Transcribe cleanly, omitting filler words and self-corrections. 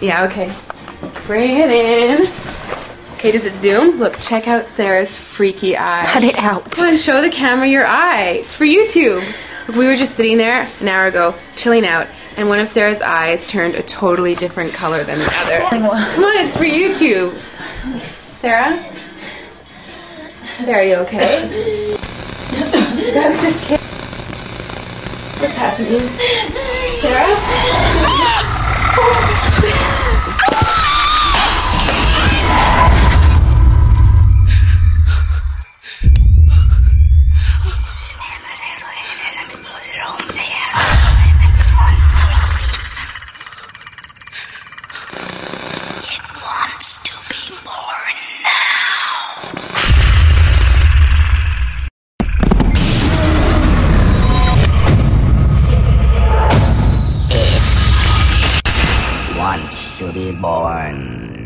Yeah, okay. Bring it in. Okay, does it zoom? Look, check out Sarah's freaky eye. Cut it out. Come on, show the camera your eye. It's for YouTube. Look, we were just sitting there an hour ago, chilling out, and one of Sarah's eyes turned a totally different color than the other. Come on, it's for YouTube. Sarah? Sarah, you okay? I was just kidding. What's happening? Sarah? It wants to be born now. It wants to be born